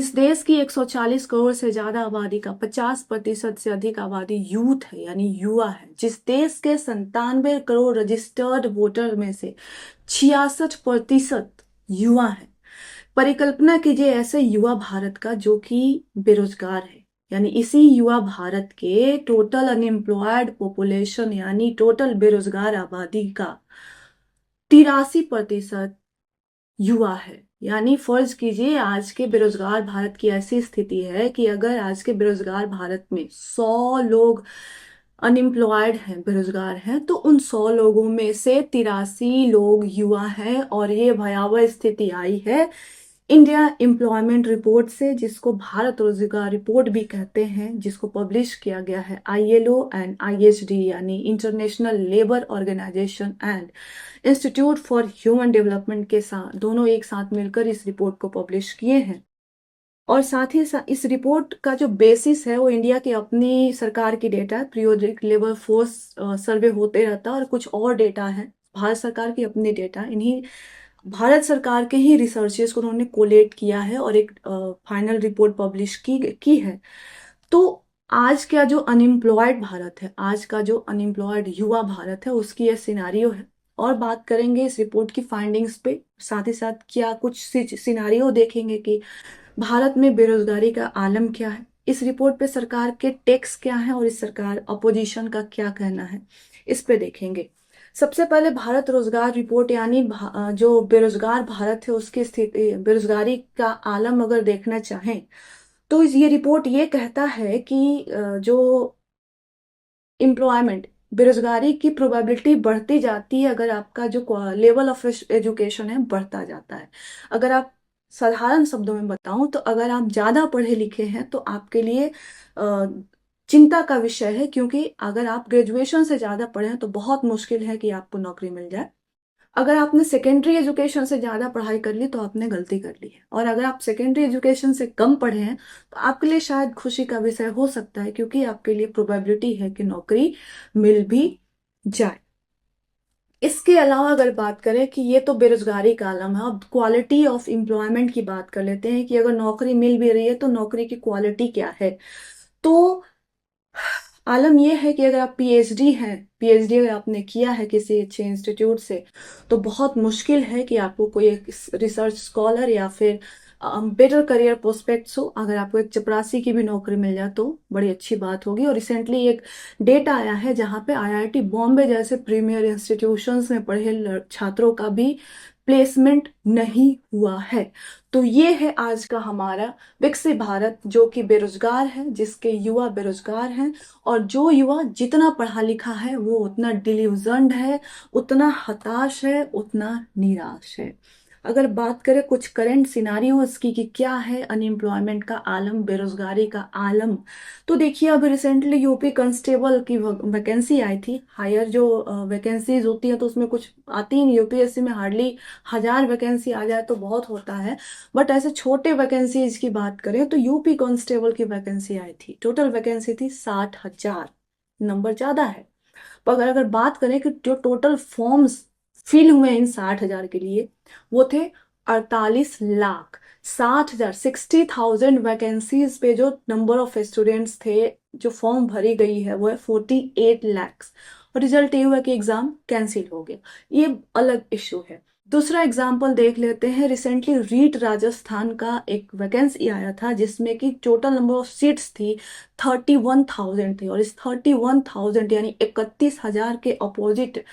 इस देश की 140 करोड़ से ज्यादा आबादी का 50% से अधिक आबादी यूथ है, यानी युवा है। जिस देश के 97 करोड़ रजिस्टर्ड वोटर में से 66% युवा है। परिकल्पना कीजिए ऐसे युवा भारत का जो कि बेरोजगार है, यानी इसी युवा भारत के टोटल अनएम्प्लॉयड पॉपुलेशन यानी टोटल बेरोजगार आबादी का 83% युवा है। यानी फर्ज कीजिए आज के बेरोजगार भारत की ऐसी स्थिति है कि अगर आज के बेरोजगार भारत में 100 लोग अनएम्प्लॉयड हैं, बेरोजगार हैं, तो उन 100 लोगों में से 83 लोग युवा हैं। और ये भयावह स्थिति आई है इंडिया एम्प्लॉयमेंट रिपोर्ट से, जिसको भारत रोजगार रिपोर्ट भी कहते हैं, जिसको पब्लिश किया गया है ILO एंड IHD यानी international labour organisation and institute for human development के साथ, दोनों एक साथ मिलकर इस रिपोर्ट को पब्लिश किए हैं। और साथ ही साथ इस रिपोर्ट का जो बेसिस है वो इंडिया की अपनी सरकार की डेटा है। पीरियोडिक लेबर फोर्स सर्वे होते रहता है और कुछ और डेटा है भारत सरकार की अपनी डेटा। इन्हीं भारत सरकार के ही रिसर्चेस को उन्होंने कोलेट किया है और एक फाइनल रिपोर्ट पब्लिश की है। तो आज का जो अनएम्प्लॉयड भारत है, आज का जो अनएम्प्लॉयड युवा भारत है, उसकी यह सिनारियो है। और बात करेंगे इस रिपोर्ट की फाइंडिंग्स पे, साथ ही साथ क्या कुछ सिनारियो देखेंगे कि भारत में बेरोजगारी का आलम क्या है, इस रिपोर्ट पे सरकार के टेक्स क्या है और इस सरकार अपोजिशन का क्या कहना है, इस पे देखेंगे। सबसे पहले भारत रोजगार रिपोर्ट यानी जो बेरोजगार भारत है उसकी स्थिति, बेरोजगारी का आलम अगर देखना चाहें तो ये रिपोर्ट ये कहता है कि जो एम्प्लॉयमेंट, बेरोजगारी की प्रोबेबिलिटी बढ़ती जाती है अगर आपका जो लेवल ऑफ एजुकेशन है बढ़ता जाता है। अगर आप साधारण शब्दों में बताऊं तो अगर आप ज्यादा पढ़े लिखे हैं तो आपके लिए चिंता का विषय है, क्योंकि अगर आप ग्रेजुएशन से ज्यादा पढ़े हैं तो बहुत मुश्किल है कि आपको नौकरी मिल जाए। अगर आपने सेकेंडरी एजुकेशन से ज्यादा पढ़ाई कर ली तो आपने गलती कर ली है, और अगर आप सेकेंडरी एजुकेशन से कम पढ़े हैं तो आपके लिए शायद खुशी का विषय हो सकता है, क्योंकि आपके लिए प्रोबेबिलिटी है कि नौकरी मिल भी जाए। इसके अलावा अगर बात करें कि ये तो बेरोजगारी का आलम है, अब क्वालिटी ऑफ एम्प्लॉयमेंट की बात कर लेते हैं कि अगर नौकरी मिल भी रही है तो नौकरी की क्वालिटी क्या है। तो आलम यह है कि अगर आप पीएचडी हैं, पीएचडी अगर आपने किया है किसी अच्छे इंस्टीट्यूट से, तो बहुत मुश्किल है कि आपको कोई एक रिसर्च स्कॉलर या फिर बेटर करियर प्रोस्पेक्ट्स हो। अगर आपको एक चपरासी की भी नौकरी मिल जाए तो बड़ी अच्छी बात होगी। और रिसेंटली एक डेटा आया है जहाँ पे IIT बॉम्बे जैसे प्रीमियर इंस्टीट्यूशंस में पढ़े छात्रों का भी प्लेसमेंट नहीं हुआ है। तो ये है आज का हमारा विकसित भारत, जो कि बेरोजगार है, जिसके युवा बेरोजगार हैं। और जो युवा जितना पढ़ा लिखा है वो उतना डिल्यूजन्ड है, उतना हताश है, उतना निराश है। अगर बात करें कुछ करंट सिनारियोज की कि क्या है अनएम्प्लॉयमेंट का आलम, बेरोजगारी का आलम, तो देखिए अभी रिसेंटली यूपी कांस्टेबल की वैकेंसी आई थी। हायर जो वैकेंसीज होती है तो उसमें कुछ आती नहीं, यूपीएससी में हार्डली 1000 वैकेंसी आ जाए तो बहुत होता है। बट ऐसे छोटे वैकेंसीज की बात करें तो यूपी कांस्टेबल की वैकेंसी आई थी, टोटल वैकेंसी थी 60,000, नंबर ज्यादा है। पर अगर बात करें कि जो टोटल फॉर्म्स फिल हुए इन 60,000 के लिए वो थे 48 लाख। 60,000, 60,000 वैकेंसीज पे जो नंबर ऑफ स्टूडेंट्स थे, जो फॉर्म भरी गई है वो है 48 लैक्स। और रिजल्ट ये हुआ कि एग्जाम कैंसिल हो गया, ये अलग इशू है। दूसरा एग्जाम्पल देख लेते हैं। रिसेंटली रीट राजस्थान का एक वैकेंसी आया था जिसमें कि टोटल नंबर ऑफ सीट्स थी 31,000 थी, और इस 31,000 यानी 31,000 के अपोजिट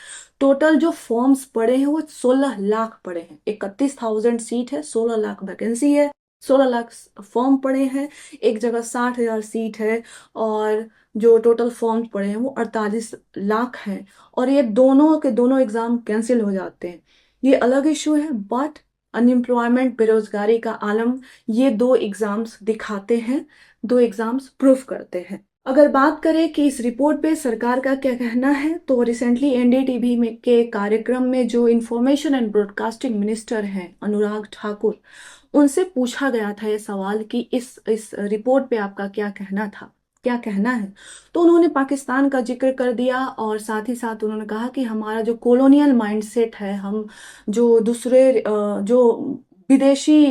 टोटल जो फॉर्म्स पड़े हैं वो 16 लाख पड़े हैं। 31,000 सीट है, 16 लाख वैकेंसी है, 16 लाख फॉर्म पड़े हैं, एक जगह 60,000 सीट है, और जो टोटल फॉर्म पड़े हैं वो 48 लाख हैं। और ये दोनों के दोनों एग्जाम कैंसिल हो जाते हैं, ये अलग इशू है। बट अनएम्प्लॉयमेंट, बेरोजगारी का आलम, ये दो एग्जाम्स दिखाते हैं, दो एग्जाम्स प्रूफ करते हैं। अगर बात करें कि इस रिपोर्ट पे सरकार का क्या कहना है, तो रिसेंटली एनडीटीवी में के कार्यक्रम में जो इंफॉर्मेशन एंड ब्रॉडकास्टिंग मिनिस्टर हैं अनुराग ठाकुर, उनसे पूछा गया था ये सवाल कि इस रिपोर्ट पे आपका क्या कहना था, क्या कहना है। तो उन्होंने पाकिस्तान का जिक्र कर दिया और साथ ही साथ उन्होंने कहा कि हमारा जो कॉलोनियल माइंडसेट है, हम जो दूसरे जो विदेशी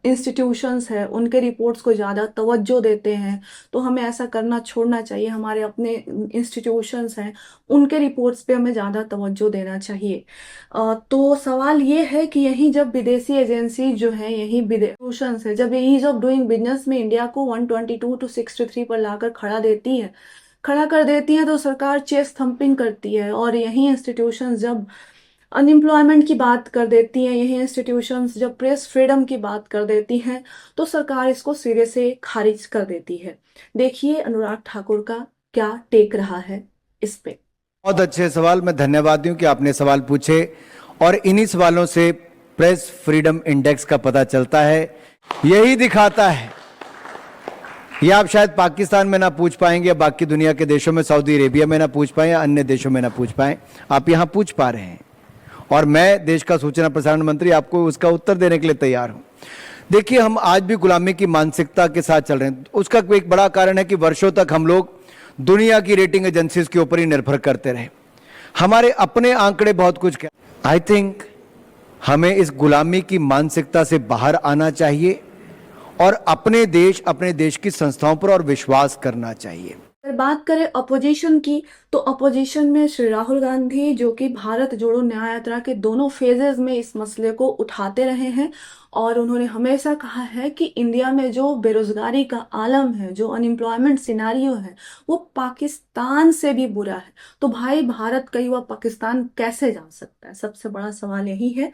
इंस्टीट्यूशंस है उनके रिपोर्ट्स को ज़्यादा तवज्जो देते हैं, तो हमें ऐसा करना छोड़ना चाहिए। हमारे अपने इंस्टीट्यूशंस हैं उनके रिपोर्ट्स पे हमें ज़्यादा तवज्जो देना चाहिए। तो सवाल ये है कि यही जब विदेशी एजेंसी जो है, यही इंस्टीट्यूशंस है, जब ईज ऑफ डूइंग बिजनेस में इंडिया को 122 to 63 पर लाकर खड़ा कर देती है, तो सरकार चेस्ट थम्पिंग करती है। और यही इंस्टीट्यूशंस जब अनएम्प्लॉयमेंट की बात कर देती हैं, यही इंस्टीट्यूशंस जब प्रेस फ्रीडम की बात कर देती हैं, तो सरकार इसको सिरे से खारिज कर देती है। देखिए अनुराग ठाकुर का क्या टेक रहा है इस पे। बहुत अच्छे सवाल, मैं धन्यवादी हूं कि आपने सवाल पूछे और इन्हीं सवालों से प्रेस फ्रीडम इंडेक्स का पता चलता है। यही दिखाता है, ये आप शायद पाकिस्तान में ना पूछ पाएंगे, बाकी दुनिया के देशों में, सऊदी अरेबिया में ना पूछ पाए, या अन्य देशों में ना पूछ पाए, आप यहां पूछ पा रहे हैं और मैं देश का सूचना प्रसारण मंत्री आपको उसका उत्तर देने के लिए तैयार हूं। देखिए, हम आज भी गुलामी की मानसिकता के साथ चल रहे हैं। उसका एक बड़ा कारण है कि वर्षों तक हम लोग दुनिया की रेटिंग एजेंसीज के ऊपर ही निर्भर करते रहे। हमारे अपने आंकड़े बहुत कुछ कह, आई थिंक हमें इस गुलामी की मानसिकता से बाहर आना चाहिए और अपने देश की संस्थाओं पर और विश्वास करना चाहिए। अगर बात करें अपोजिशन की, तो अपोजिशन में श्री राहुल गांधी, जो कि भारत जोड़ो न्याय यात्रा के दोनों फेजेस में इस मसले को उठाते रहे हैं, और उन्होंने हमेशा कहा है कि इंडिया में जो बेरोजगारी का आलम है, जो अनएम्प्लॉयमेंट सिनारियो है, वो पाकिस्तान से भी बुरा है। तो भाई, भारत का युवा पाकिस्तान कैसे जा सकता है? सबसे बड़ा सवाल यही है।